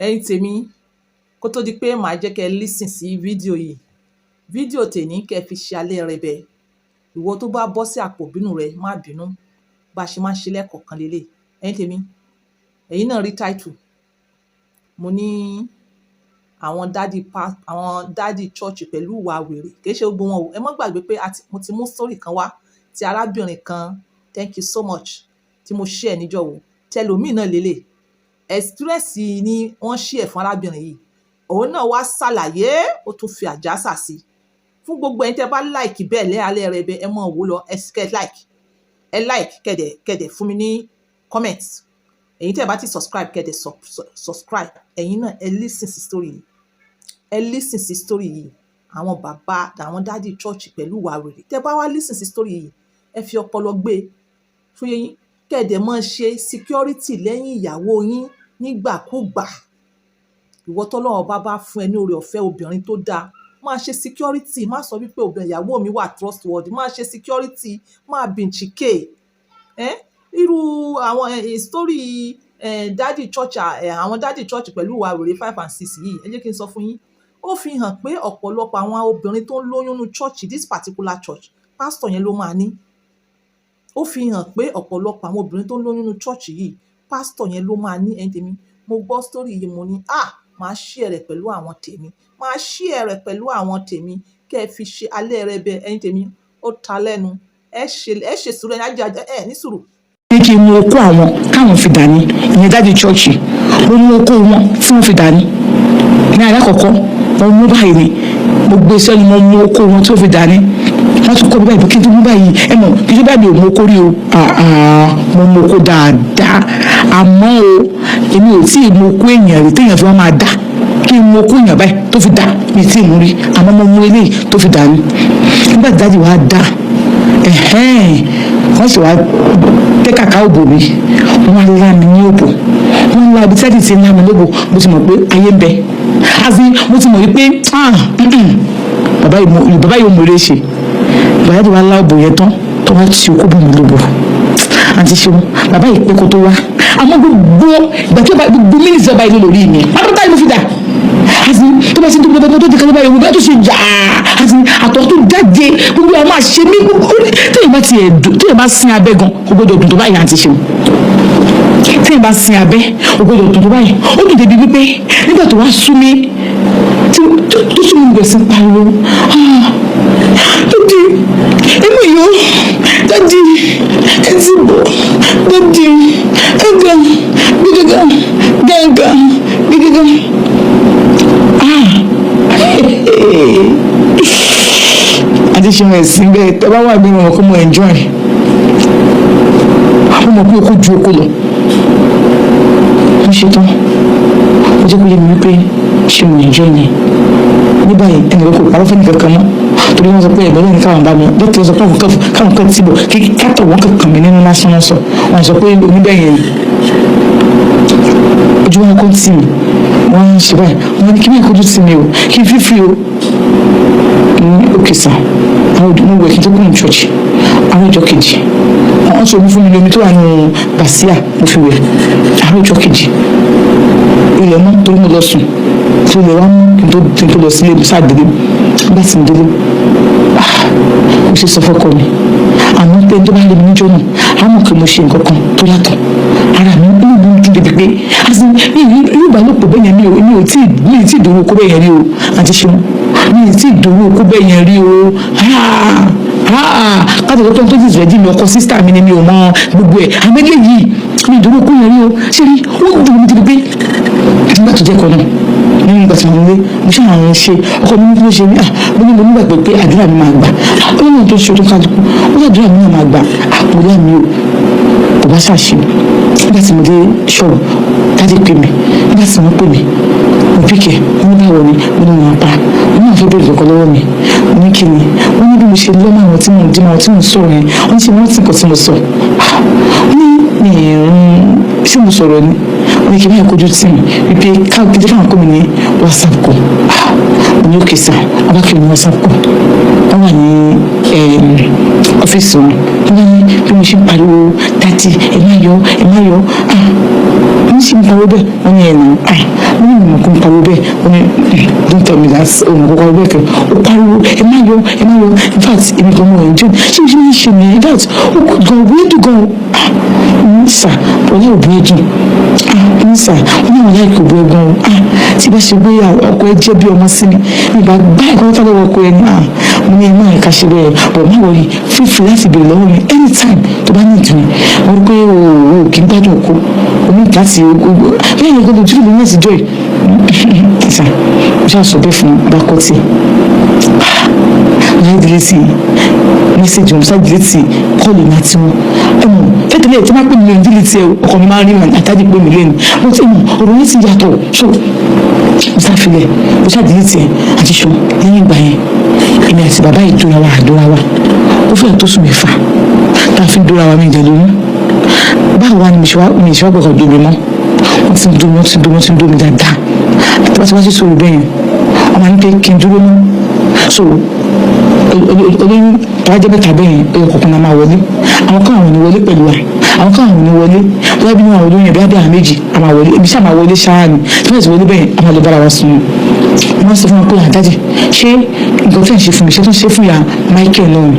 ẹ̀yin tèmi kó tó di pé màá jẹ́ kẹ́ lísìn sí fídíò tèní kẹ́ fi ṣe alẹ́ rẹ bẹ́ẹ̀ ìwọ tó bá bọ́ sí àpò bínú rẹ má bínú bá a ṣe máa ń ṣe lẹ́ẹ̀kọ̀ọ̀kan lélẹ̀ ẹ̀yin tèmi ẹ̀yin náà rí táìtù mo ní àwọn dádì church pẹ̀lú ìwà wèrè kì í ṣe gbogbo wọn o ẹ má gbàgbé pé mo ti mú story kan wá ti arábìnrin kan thank you so much tí mo share níjọ́ wo tẹlòmíì náà lélẹ̀ experience ni wọ́n share fún arábìnrin yìí òun náà wá ṣàlàyé ó tún fi àjàsà sí fún gbogbo ẹni tẹ́ bá like bẹ́ẹ̀ lẹ́yàlẹ́ rẹ bẹ́ẹ̀ ẹ mọ̀ wò lọ ẹ like kẹ̀dẹ̀ fún mi ní comment ẹ̀yin tẹ́ bá ti subscribe kẹ̀dẹ̀ subscribe ẹ̀yin náà ẹ listen sí story yìí àwọn bàbá àwọn dádì church pẹ̀lú ìwà wèrè tẹ́ bá wá listen sí story yìí ẹ fi ọpọlọ gbé fún yín kẹ̀dẹ̀ máa ṣe security lẹ́yìn ìyàwó yín nígbàkúgbà ìwọ tọ́lọ́run bá fún ẹ ní oore ọ̀fẹ́ obìnrin tó dáa máa ṣe security má sọ wípé obìnrin ìyàwó mi wà trustworthy máa ṣe security máa bìnchìkè irú àwọn story dádì church àwọn dádì church pẹ̀lú ìwà wèrè 5 and 6 yìí ẹ jẹ́ kí n sọ fún yín ó fi hàn pé ọ̀pọ̀lọpọ̀ àwọn obìnrin tó ń lóyún ní church this particular church pastor yẹn ló máa ní ó fi hàn pé ọ̀pọ̀lọpọ̀ àwọn obìnrin tó ń lóyún ní church yìí pastor yẹn ló máa ní ẹni tèmi mo gbọ́ story yìí mo ní máa share rẹ̀ pẹ̀lú àwọn tèmi kẹ́ ẹ fi ṣe alẹ́ rẹ bẹ ẹni tèmi ó ta lẹ́nu ẹ ṣe sùúrù ẹ ní sùúrù. ní kí n mú okó àwọn káwọn fi dání ìyẹn dájú chọ́ọ̀chì mo mú okó wọn tí wọ́n fi dání ní alákọ̀ọ́kọ́ mo mú báyìí ni mo gbé sẹ́nu mo mú okó wọn tí wọ́n fi dání wọ́n tún kọ́ bí báyìí kí n tó mú báyìí ẹ mọ̀ kí n tó báyìí ò mú okó rí o mo mú okó dáadáa àmọ́ o èmi ò tí ì mú okó èèyàn rí téèyàn fi wọ́n máa dá kí n mú okó èèyàn báyìí tó fi dá mi tí ì mú rí àmọ́ mo mú eléyìí tó fi dání nígbà tí dájú wa dá wọ́n sì wá tẹ́ kàkà òbò mi wọ́n lá mi ní òbò wọ́n lá ibi tẹ́tì ti ń lá mi lóbò mo ti mọ̀ pé ayé ń bẹ mo ti mọ̀ wípé bàbá yìí mo lè ṣe bàbá yìí wá lá òbò yẹn tán tó wá ti okó bò mí lóbò àti ṣeun bàbá yìí pé kó tó wá àmọ́ gbogbo ìgbà tí gbogbo mínísítì ọba ìlú lórí mi pátápátá ìlú fi dà tó bá ṣe tó gbogbo tó di kan báyìí gbogbo tó ṣe jà àtọ̀ tó jáde gbogbo àwọn máa ṣe mí téèyàn bá sin abẹ́ gan gbogbo dùn tó báyìí àti ṣeun téèyàn bá sin abẹ́ gbogbo dùn tó báyìí ó dùn débi wípé nígbà tó wá sú mi tó sú mi gbèsè pariwo dadi inú yóò dadi ẹtì bọ̀ dadi ẹgàn gidigan gángan gidigan adéṣe ẹ̀sìn bẹ́ẹ̀ tẹ́ bá wà bí wọn kó mọ enjoy àwọn ọmọ pé okó ju okó lọ wọ́n ṣe tán ó jẹ́ kó yé mi wípé ṣé mo enjoy ni ní báyìí ẹnì kò parọ́ fún nìkan kan mọ́ torí wọ́n sọ pé ẹ̀gbọ́n lẹ́yìn káwọn bá mi dókítà sọ pé káwọn kan ti bọ̀ kí kátọ̀ wọn kankan mi nínú lásán wọn sọ wọn sọ pé oníbẹ̀yẹn ojú wọn kò tì mí wọ́n ń ṣe báyìí wọ́n ní kí ní ìkojú tì mí o kí n fífi o ní òkè sàn àwọn òdùnú wẹ̀ kí n tó kúrò ní ṣọ́ọ̀ṣì àwọn ìjọ kejì wọ́n sọ fún mi lómi tó wà nínú bàṣíà mo fi wẹ̀ àwọn ìjọ kejì ilẹ̀ mọ́ torí mo lọ sùn tí ilẹ̀ wá mú kí n tó lọ sílé mi sáà délé bá ti mi délé mo ṣe sọ fọ́kọ mi àmọ́ pé tó bá lè mi níjọ́ náà á mọ̀ pé mo ṣe nǹkan kan tó yàtọ̀ ara mi inú mi ń dún débi pé irú ìbálòpọ̀ bẹ́ẹ̀ yẹn mi ò tí ì dòwó okó bẹ́ẹ̀ yẹn rí o àti ṣeun mi ò tí ì dòwó okó bẹ́ẹ̀ yẹn rí o káàtó tó tó ti rẹ̀ dì mí ọkọ sísítà mi ni mi ò mọ gbogbo ẹ̀ àmẹ́lẹ́ yìí mi ò dòwó okó yẹn rí o ṣé rí ó dùn mí débi pé nígbà tó jẹ́ kọ́ náà nínú ìgbà tí mo lé mo ṣe àwọn ṣe ọkọ mi ní kí ló ṣe ní mo nígbàgbọ́ pé àdúrà mi máa gbà ó ní ohun tó ṣe ọdún kálukú ó ní àdúrà mi náà máa gbà àpòlá mi ò kò bá ṣàṣe nígbà tí mo dé ṣọ́ọ̀bù dájú pè mí nígbà tí wọ́n pè mí mo píkẹ́ wọ́n ní báwo ni mo ní wọn pa wọ́n náà fẹ́ bẹ̀rẹ̀ lọ́kọ́ lọ́wọ́ mi mo ní kí ni wọ́n ní bí mo ṣe lọ́mọ àwọn tí mo dì mọ́ àwọn tí mo sọ̀rọ̀ yẹn wọ́n ti rántí nǹkan tí mo sọ ní ṣé mo sọ̀rọ̀ ni wọ́n ní kí n bá kojú tì mí wípé káàkiri káwọn kọ́ mi ní whatsapp kọ́ mo ní òkè sàn ọba kí ni whatsapp kọ́ wọ́n wà ní ọ́fíìsì wọn wọ́n ní bí mo ṣe ń pariwo dájú ẹ má yọ wọ́n sì ń pariwo bẹ́ẹ̀ wọ́n ní ẹ̀nà mo ní told me that òun kọ́kọ́ wẹ́ẹ̀kẹ́ ó pariwo ẹ má yọ in fact èmi gan mo enjoy ṣé o ṣe ní ṣe nìyẹn in fact ó kò gan wíńdù gan sà ọlá òbí ẹ dùn sà ó ní àwọn láìpẹ́ òbí ẹ gan tí bá ṣe gbé ọkọ ẹ jẹ́ bí ọmọ sí mi nígbà gbá ẹ̀kọ́ tá lọ́wọ́ ọkọ ẹ ní mo ní ẹ máa ẹ̀ka ṣe bẹ́ẹ̀ bọ̀ má wọlé fífi láti béèrè lọ́wọ́ mi anytime tó bá ní ìdùnnú wọ́n rí pé o kì í gbádùn ọkọ omi láti bẹ́ẹ̀ ni gbọ́dọ̀ ojú ìlú náà ti jọ yìí sà mo ṣáà sọ bẹ́ẹ̀ fún bákọ́tì láì délé sí mẹ́sẹ̀jì wọn ṣáà délé sí kọ́ọ̀lù náà tí wọ́n tẹ́tẹ́lẹ̀ tí wọ́n pè mí lóyún délé tí ọkọ̀ mi máa rí màá àtàdé pé mi lóyún mo ti mọ̀ ọ̀rọ̀ yẹn ti yàtọ̀ so mo ṣàfilẹ̀ mo ṣáà délé tí àti ṣọ lẹ́yìn ìgbà yẹn èmi àti bàbá yìí dóra wa ó fẹ́ tó sùn mẹ́fà tá a fi dóra wa mi jẹ lóyún báwo wá ni mi ṣe wá gbọ́dọ̀ dómi mọ́ wọ́n ti ń dómi dáadáa àti wá sí sórí bẹ́ẹ̀ yẹn wọ́n máa ń pé kí n dúró mọ́ so olóyún tàwájẹ́ mẹ́ta bẹ́ẹ̀ yẹn ẹ̀yọ kọ̀ọ̀kan náà máa wọlé àwọn kan àwọn ò ní wọlé pẹ̀lú wa àwọn kan àwọn ò ní wọlé bóyá bí wọn àwọn olóyún ẹ̀bí abẹ́ àwọn méjì a máa wọlé ibi tí a máa wọlé ṣáá ni tí wọ́n ti wọlé bẹ́ẹ̀ a máa lọ bára wa sùn wọ́n sọ fún wọn pé àdájì ṣé nǹkan tẹ̀ ń ṣe fún mi ṣé tó ń ṣe fún ya Michael náà ni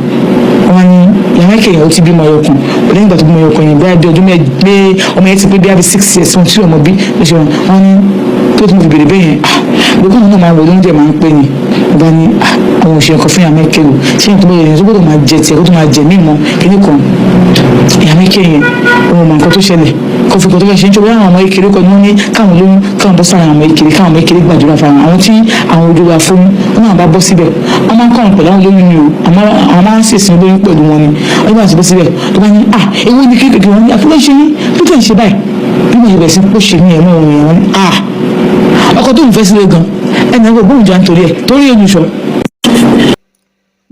wọ́n ní ya Michael yẹn ó ti bímọ ọyọkùn lẹ́yìn ìgbà tó bímọ ọyọkùn yẹn bóyá bí ọdún pé ọmọ yẹn ti pé bí i 6 years wọn tí ọmọ bí lóṣù wọn ní tó tún fi bèrè bẹ́ẹ̀ yẹn gbogbo àwọn náà máa wọlé oúnjẹ máa ń pè ní bá ní àwọn òṣèré kan fún ya Michael ṣé nǹkan bẹ́ẹ̀ yẹn tó gbọ́dọ̀ máa jẹ tiẹ̀ kó tó máa jẹ mímọ́ kíní kan ya Michael yẹn òun mọ̀ nǹkan tó ṣẹlẹ̀ kó fi kó tó fẹ́ ṣe ń ṣọwọ́ àwọn ọmọ ìkéré kan ní wọ́n ní káwọn lóyún káwọn bọ́ sára àwọn ọmọ ìkéré káwọn ọmọ ìkéré gbàdúrà fáwọn àwọn tí àwọn ojú wa fún wọn náà bá bọ́ síbẹ̀ wọ́n máa ń kọ́ àwọn pẹ̀lú àwọn lóyún ni o àwọn máa ń ṣèṣin olóyún pẹ̀lú wọn ni wọ́n bá ti bọ́ síbẹ̀ tó bá ní ewu ni kékeré wọn ní àfúrẹ́ ṣe yín bí tó ń ṣe báyìí bí mo yẹ sí pé ṣe ní ẹ̀mọ́ òun yẹn wọn ọkọ tó ń fẹ́ sílé gan ẹnì ẹgbẹ́ ògbóhùn jà nítorí ẹ̀ torí ènìṣọ́.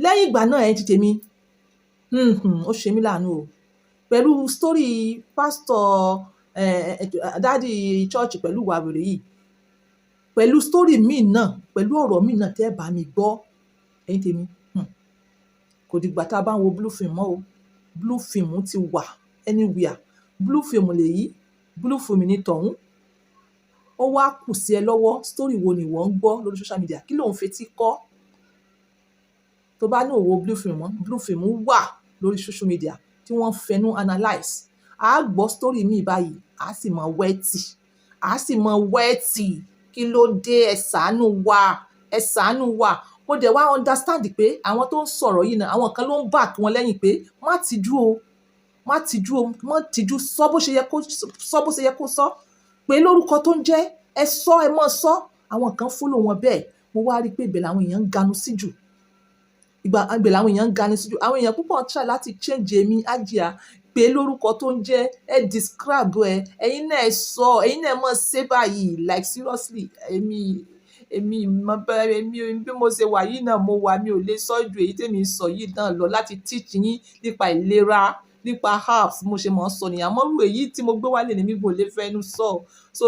lẹ́yìn ìgbà náà ẹ̀ ti tèmi ó ṣe mí láàánú o pẹ̀lú sítórì pásítọ̀ dádì chọ́ọ̀chì pẹ̀lú ìwà wèrè yìí pẹ̀lú sítórì míì náà pẹ̀lú ọ̀rọ̀ míì náà tẹ́ bá mi gbọ́ ẹ̀yin tèmi kò dìgbà tá a bá ń wo blue film mọ́ o blue film ti wà anywhere blue film lèyí blue film ní tọ̀hún ó wá kù sí ẹ lọ́wọ́ sítórì wo ni wọ́n ń gbọ́ lórí social media kí ló ń fetí kọ́ tó bá ní òwò blue film mọ́ blue film wà lórí social media tí wọ́n fẹnu analyse a gbọ́ sítórì míì báyìí a sì mọ wẹ́ẹ̀tì kí ló dé ẹ ṣàánú wa mo dẹ̀ wá understand pé àwọn tó ń sọ̀rọ̀ yìí náà àwọn kan ló ń back wọn lẹ́yìn pé má tijú sọ bó ṣe yẹ kó sọ pé lórúkọ tó ń jẹ́ ẹ sọ ẹ mọ́ sọ àwọn kan follow wọn bẹ́ẹ̀ mo wá rí pé ibẹ̀ làwọn èèyàn ń ganu sí jù àwọn èèyàn púpọ̀ ń try láti change èmi Àjíà pé lórúkọ tó ń jẹ́ ẹ describe ẹ̀yin náà ẹ sọ ẹ̀yin náà mọ̀ ṣe báyìí like seriously èmi bí mo ṣe wà yìí náà mo wà mi ò lè sọ ju èyí tèmi sọ yìí náà lọ láti teach yín nípa ìlera nípa herbs mo ṣe mọ̀ ń sọ nìyà mọ́rú èyí tí mo gbé wálé ní mi kò lè fẹ́nu sọ so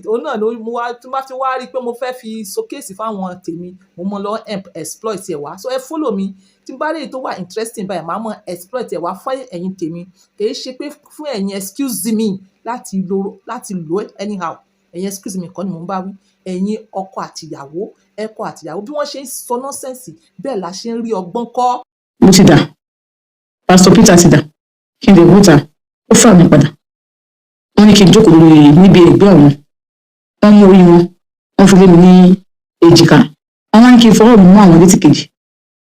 òun náà ló mú wá tí wọ́n bá ti wá rí i pé mo fẹ́ fi showcase fáwọn tèmi mo mọ lọ exploit ẹ̀ wá so ẹ follow mi tí n bá rí èyí tó wà interesting báyìí màá mọ exploit ẹ̀ wá fún ẹ̀yin tèmi kì í ṣe pé fún ẹ̀yin excuse me láti lò anyhow ẹ̀yin excuse me kọ́ ni mò ń bá wí ẹ̀yin ọkọ àtìyàwó bí wọ́n ṣe ń sọ nọ́sẹ̀nsì bẹ́ẹ̀ la ṣe ń rí ọgbọ́n kọ́. mo ti dà Pastor Peter ti dà kí n lè wú ta ó fà mí padà wọ́n ní kí n jókòó lórí níbi ẹ̀gbẹ́ ọ̀hún wọ́n mú orí wọn wọ́n fi lé mi ní èjìká wọ́n wá ní kí n fọwọ́ mi mú àwọn létí kejì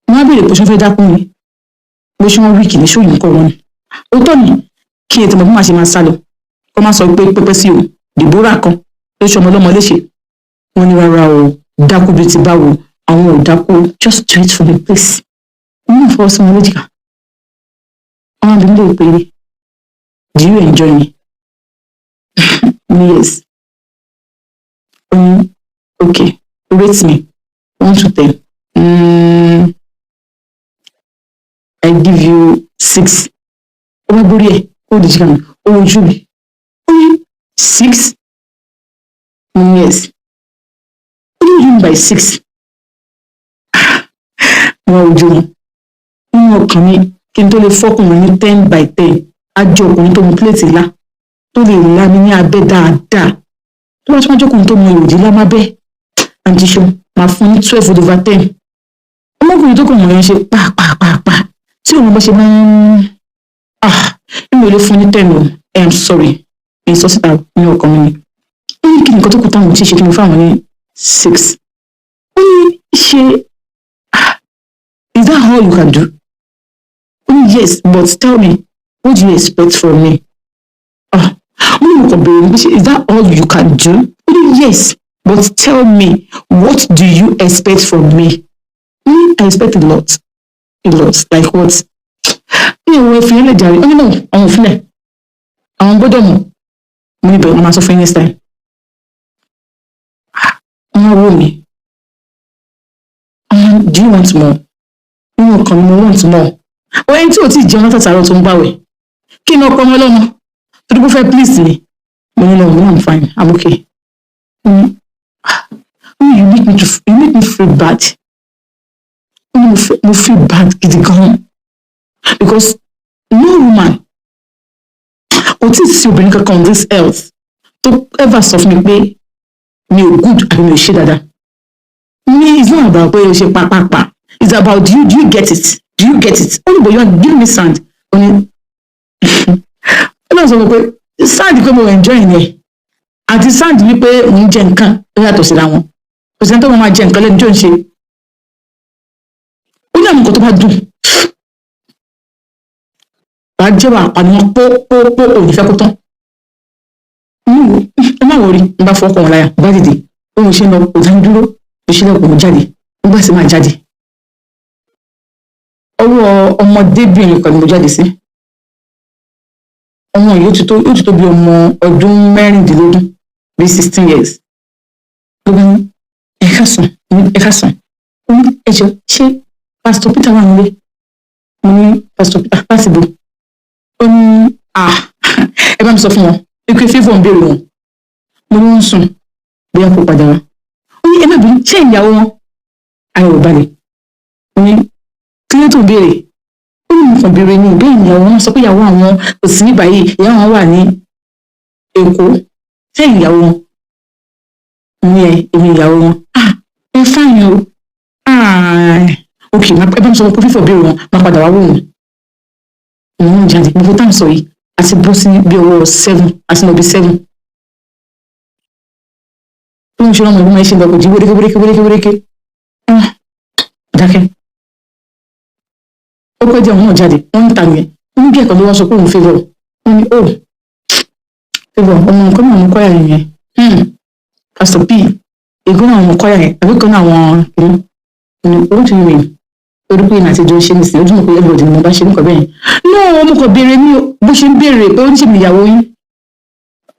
wọ́n á béèrè pé ṣé wọ́n fẹ́ dákún mi pé ṣé wọ́n wíìkì ní ṣòyìn kọ́ wọn ni ó tọ́ ni kí ètò ọmọ bí màá ṣe máa sá lọ kó má sọ pé pẹ́pẹ́ sí o Deborah kan ló ṣe ọmọ ọlọ́mọ léṣe wọ́n ní rárá o dákú bíi ti báwo àwọn ò dákú just straight from the place wọ́n náà fọwọ́ sí wọn léjìká wọ́n á bí mi lè pè é do you enjoy me yes okay rate me 1 to 10 I give you 6 ó bá gbórí ẹ̀ ó di jìkà mi ó wojú mi ó ní 6 yes what do you mean by 6 wọ́n ojú wọn nínú ọkàn mi kí n tó lè fọ́kùnrin ní 10 by 10 á jẹ́ ọkùnrin tó mu pléètì ńlá tó lè lá mi ní abẹ́ dáadáa tó bá tún wájú ọkùnrin tó mu èròjì lámábẹ́ àǹtí ṣó máa fún ní 12/10. Ọmọkùnrin tó kàn wọ́n yẹn ṣe pàápàá tí òun bá ṣe máa ń mi ò lè fún ní 10 o. I'm sorry, mi sọ síta ní ọkàn mi ni. Ó ní kí nǹkan tó kù táwọn ti ṣe kí mo fáwọn ní 6. Ó ní ṣe is that all you can do? Ó ní yes, but tell me, what do you expect from me? Ó ní mo kàn bèrè ní ṣe is that all you can do? Ó ní yes, but tell me, what do you expect from me? I expect a lot, like what? Ní ìwọ ìfìyàn lè jàre, ó ní náà àwọn òfìlẹ̀, àwọn gbọ́dọ̀ mọ̀, mo ní bẹ̀rẹ̀ wọn máa sọ fún yín next time. Wọ́n wò mí, do you want more? Nínú ọkàn mi mo want more. Ẹni tí ò tí ì jẹun látàtàrọ̀ tó ń gbàwẹ̀, kí ni ọkọ ọmọ ọlọ́mọ? Torí bó fẹ́ please ni, mo ní no, I'm fine, I'm okay. You make me feel bad. Mo feel bad gidi gan, because no woman kò tí ì sí obìnrin kankan on this earth tó ever sọ fún mi pé mi ò good àbí mi ò ṣe dáadáa. It's not about pé o ṣe pàápàá, it's about do you get it? Do you get it? Ó ní bò yọ give me sand. Ó ní ó náà sọ fún mi pé sand pé mo enjoy yẹn àti sand wípé mo ń jẹ nǹkan ó yàtọ̀ síra wọn. Kò sí ẹni tó máa jẹ nǹkan lẹ́nu tó ń ṣe. Ó ní àwọn nǹkan tó bá dùn wàá jẹ́ wà àpànìyàn pó òní fẹ́ kó tán. Ẹ má wọrí, n bá fọkàn wọn láyà, bá dìde, ó mo ṣe ń lọ, kò dá ń dúró, mo ṣe lẹ́kọ̀ọ́ mo jáde, nígbà tí máa jáde. Ọwọ́ ọmọdébìnrin kan ni mo jáde sí. Ọmọ yìí ó ti tó bí ọmọ ọdún 16 bí 16 years. Ló bá ní ẹ̀ka sàn, ó ní ẹjọ́ ṣé Pastor Peter wà nílé? Mo ní Pastor Peter láti bò. Ó ní ẹ bá mi sọ fún wọn pé fífọ̀ ń béèrè wọn. Mo ní ń sùn bóyá kó padà wá. Ó ní ẹ má bínú ṣé ìyàwó wọn? Ayọ̀ ò balẹ̀. Ó ní kí ló tó béèrè? Ó ní nǹkan béèrè ní ìbéèrè ìyàwó wọn sọ pé ìyàwó àwọn kò sí ní báyìí, ìyàwó wọn wà ní Èkó. Ṣé ìyàwó wọn? Ní èmi ìyàwó wọn. Ẹ fáyìn o. Ok, ẹ bá mi sọ pé fífọ̀ béèrè wọn máa padà wá wò wọn. Òun ń jáde gbogbo táwọn sọ yìí àti bọ́ sí bí ọwọ́ 7 àti lọ bí 7. Ó ń ṣe ọmọ ìlú máa ṣe lọ kò jí wéréké. Dákẹ́. Ó pẹ́ díẹ̀ òun náà jáde, wọ́n ń ta nìyẹn. Ó ní bí ẹ̀kọ́ ló wá sọ pé òun favour. Ó ní favour ọmọ nǹkan náà ọmọ kọ́yà yẹn. Pastor P, ègún náà ọmọ kọ́yà yẹn, àbí kan náà àwọn kìnnìún. Ó ti rí mi. Orí pé ìnà àtijọ́ ṣe nìsín, ojú mọ̀ pé everybody ni mo bá ṣe nǹkan bẹ́ẹ̀ yẹn. No, mo kàn béèrè ní bó ṣe ń béèrè pé ó ní ṣe mi ìyàwó yín.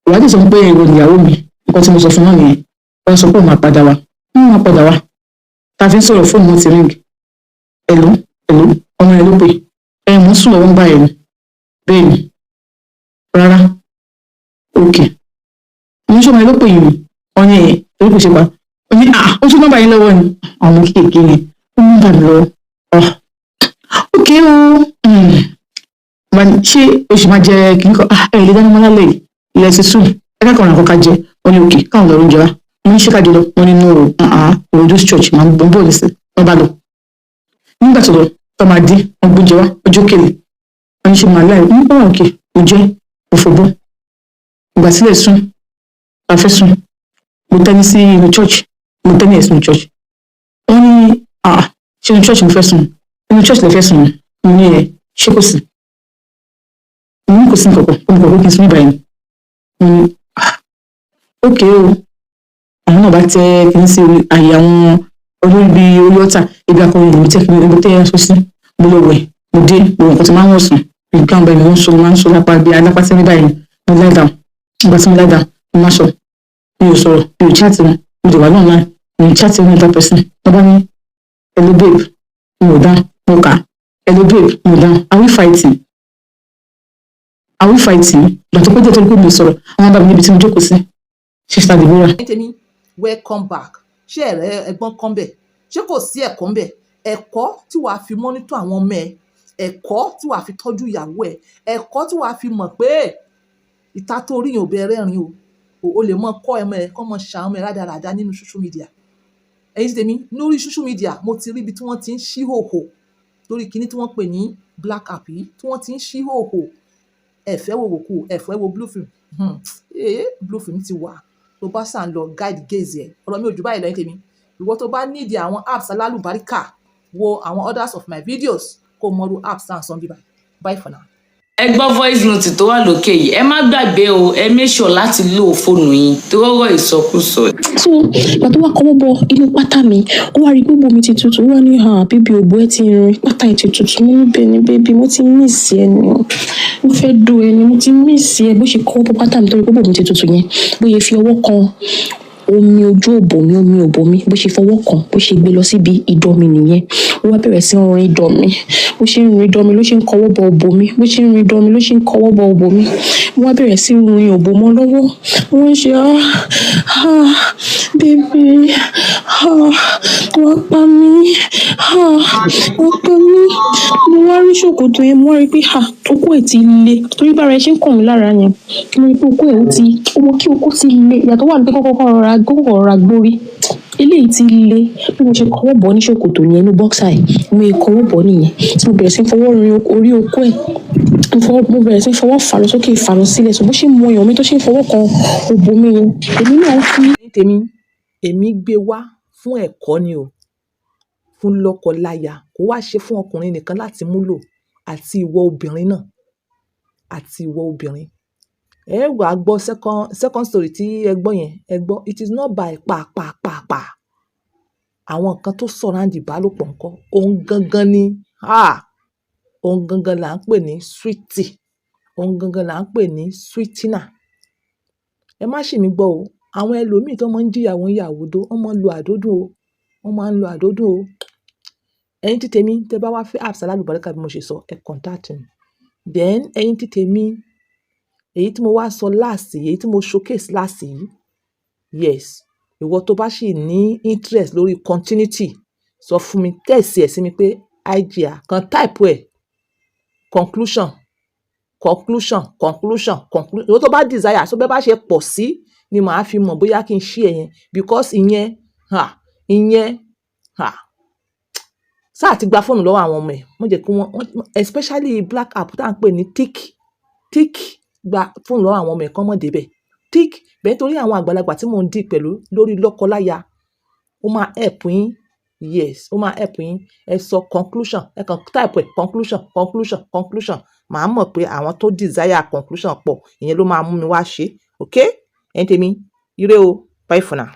Ìwádìí sọ pé èrò ìyàwó mi, nǹkan tí mo sọ fún náà nìyẹn. Wọ́n sọ pé òun máa padà wá. Wọ́n máa padà wá. Ta fi ń sọ̀rọ̀ fóònù wọn ti ring. Hello, ọmọ ẹ̀ ló pè. Mo ń sùn lọ́wọ́ ń bá ẹ̀ ni. Bẹ́ẹ̀ ni. Rárá. Ok. Mo ń ṣọmọ ẹ̀ ló pè yìí ni. Wọ́n ní ẹ̀ torí kò ṣe pa. Ó ní ó tún nọ́mbà yín lọ́wọ́ ni. Àwọn kéèké yẹn. Ó ń bà mí lọ́wọ́. Ok o. Ṣé oṣù máa jẹ kí n kọ́ ilé dáná mọ́ lálẹ́ ilẹ̀ ti sùn ẹ̀ka kan àkọ́kọ́ jẹ wọ́n ní òkè káwọn lọ́rùn jẹ wá wọ́n ní ṣíkàdé lọ wọ́n ní no Orodus church máa ń bọ̀ lẹ́sẹ̀ wọ́n bá lọ. Nígbà tó lọ tó máa dé wọ́n gbóúnjẹ wá ọjọ́ kèlè wọ́n ní ṣe máa láì ní bọ́wọ́ òkè kò jẹ́ òfòbó. Ìgbà sílẹ̀ sùn bá fẹ́ sùn mo tẹ́ni sí inú church mo tẹ́ni ẹ̀ sínú church. Wọ́n ní ṣé inú church mo fẹ́ sùn inú church lè fẹ́ sùn mo ní ẹ̀ ṣé kò sí. Mo ní kò sí nǹkan kan ó ní kò kí n sún ìbàyẹn. Ok o àwọn náà bá tẹ kí n sí àyè àwọn olórí bíi orí ọ̀tà ibi akọrin ìlú tẹ kí n tẹ ẹ sọsí mo lọ wẹ̀ mo dé gbogbo nǹkan tí máa ń wọ̀ sùn ìgbà àwọn báyìí máa ń sọ lápá bíi alápátí ní báyìí mo lie down nígbà tí mo lie down mo má sọ mi ò sọ̀rọ̀ mi ò chat wọn mo dẹ̀ wà náà náà mi ò chat wọn nípa person wọ́n bá ní hello babe mo ò dáhùn mo kà hello babe mo ò dáhùn are we fighting lọ́tọ́ pé jẹ́tọ́ ní pé mi sọ̀rọ̀ àwọn bá mi níbi tí mo jókòó sí Sister Deborah. Tèmi welcome back. Ṣé ẹ̀gbọ́n kan bẹ̀? Ṣé kò sí ẹ̀kọ́ ń bẹ̀? Ẹ̀kọ́ tí wàá fi mọ́nítọ̀ àwọn ọmọ ẹ̀, ẹ̀kọ́ tí wàá fi tọ́jú ìyàwó ẹ̀, ẹ̀kọ́ tí wàá fi mọ̀ pé ìta tó rí yàn ò bẹ̀rẹ̀ rìn o lè mọ kọ́ ẹmọ ẹ̀ kọ́ mọ ṣà ọmọ ẹ̀ rádaràda nínú social media. ẹ̀yin tèmi lórí social media mo ti rí ibi tí wọ́n ti ń ṣí hòhò lórí kinní tí wọ́n pè ní black app yìí tí wọ́n ti ń ṣí hòhò ẹ̀fẹ́ wo wòkú ẹ̀fẹ́ wo blue film blue film ti wà tó bá sàn lọ guide gaze ẹ̀ ọ̀rọ̀ mi ò jù báyìí lọ ẹ̀yin tèmi ìwọ tó bá nídìí àwọn apps alálùbáríkà wo àwọn others of my videos kó mọrú apps náà sọ bíbá bye for now. Ẹ gbọ́ voice note tó wà lókè yìí, ẹ má gbàgbé o, ẹ make sure láti lo fóònù yín tó rọ́rọ́ ìsọkúsọ. So ìgbà tó wá kọ́wọ́ bọ inú pátá mi ó wá rí gbogbo mi ti tutù ó wá ní bíbí òbó ẹ ti rin pátá ẹ ti tutù mo ní bẹ́ẹ̀ ni bébí mo ti míìsì ẹ ni mo fẹ́ do ẹ ni mo ti míìsì ẹ bó ṣe kọ́wọ́ bọ pátá mi torí gbogbo mi ti tutù yẹn bóyá fi ọwọ́ kan omi ojú òbò mi bó ṣe fọwọ́ kan bó ṣe gbé lọ síbi ìdọ̀ mi nìyẹn ó wá bẹ̀rẹ̀ sí rin ìdọ̀ mi bó ṣe ń rin ìdọ̀ mi ló ṣe ń kọwọ́ bọ òbò mi bó ṣe ń rin ìdọ̀ mi ló ṣe ń kọwọ́ bọ òbò mi ó wá bẹ̀rẹ̀ sí rin òbò mọ́ lọ́wọ́ wọ́n ń ṣe bébí wọ́n pa mí mo wá rí ṣòkòtò yẹn mo wá rí pé okó ẹ̀ ti le torí bára ẹ ṣe ń kàn mí lára yẹn mo rí pé okó ẹ̀ ó mọ kí okó ti le ìyàtọ̀ wà ní pé kọ́kọ́ rọra gbórí eléyìí ti le bí mo ṣe kọwọ́ bọ̀ ní ṣòkòtò yẹn ní bọ́ksà ẹ̀ mo yẹ kọwọ́ bọ̀ nìyẹn tí mo bẹ̀rẹ̀ sí fọwọ́ rin orí okó ẹ̀ mo bẹ̀rẹ̀ sí fọwọ́ fà lọ sókè fà lọ sílẹ̀ so bó ṣe mọ èèyàn mi tó ṣe ń fọwọ́ kan òbò mi yẹn èmi náà fi. tèmi èmi gbé wá fún ẹ̀kọ́ ni o fún lọ́kọláya kó wá ṣe fún ọkùnrin nìkan láti múlò àti ìwọ obìnrin náà àti ìwọ obìnrin ẹ wà á gbọ́ second story tí ẹ gbọ́ yẹn ẹ gbọ́ it is not by pàpàpàpà àwọn nǹkan tó surround ìbálòpọ̀ nǹkan ohun gangan ni ohun gangan là ń pè ní sweetie ohun gangan là ń pè ní sweetener ẹ má ṣì mí gbọ́ o àwọn ẹlòmíì tó máa ń jíyàwó ìyàwódó wọ́n máa ń lo àdódùn o ẹ̀yin tí tèmi tẹ́ bá wá fẹ́ apps alálùbáríkà bí mo ṣe sọ ẹ contact mi then ẹ̀yin tí tèmi èyí tí mo wá sọ last èyí tí mo showcase last yìí yes ìwọ tó bá sì ní interest lórí continuity sọ fún mi tẹ̀sí ẹ̀ sí mi pé IGR kan type ẹ̀ conclusion ìwọ tó bá desire so bẹ́ẹ̀ bá ṣe pọ̀ sí ni màá fi mọ̀ bóyá kí n ṣí ẹ̀ yẹn because ìyẹn sáà ti gba fóònù lọ́wọ́ àwọn ọmọ ẹ̀ wọ́n jẹ́ kí wọ́n especially black app tá à ń pè ní tick gba fóònù lọ́wọ́ àwọn ọmọ ẹ̀ kán mọ̀ débẹ̀ tick bẹ́ẹ̀ torí àwọn àgbàlagbà tí mò ń dì pẹ̀lú lórí lọ́kọláya ó máa help yín yes ó máa help yín ẹ sọ conclusion ẹ kàn type ẹ conclusion màá mọ̀ pé àwọn tó desire conclusion pọ̀ ìyẹn ló máa mú mi wá ṣe okay ẹ̀yin tèmi ire o bye for now.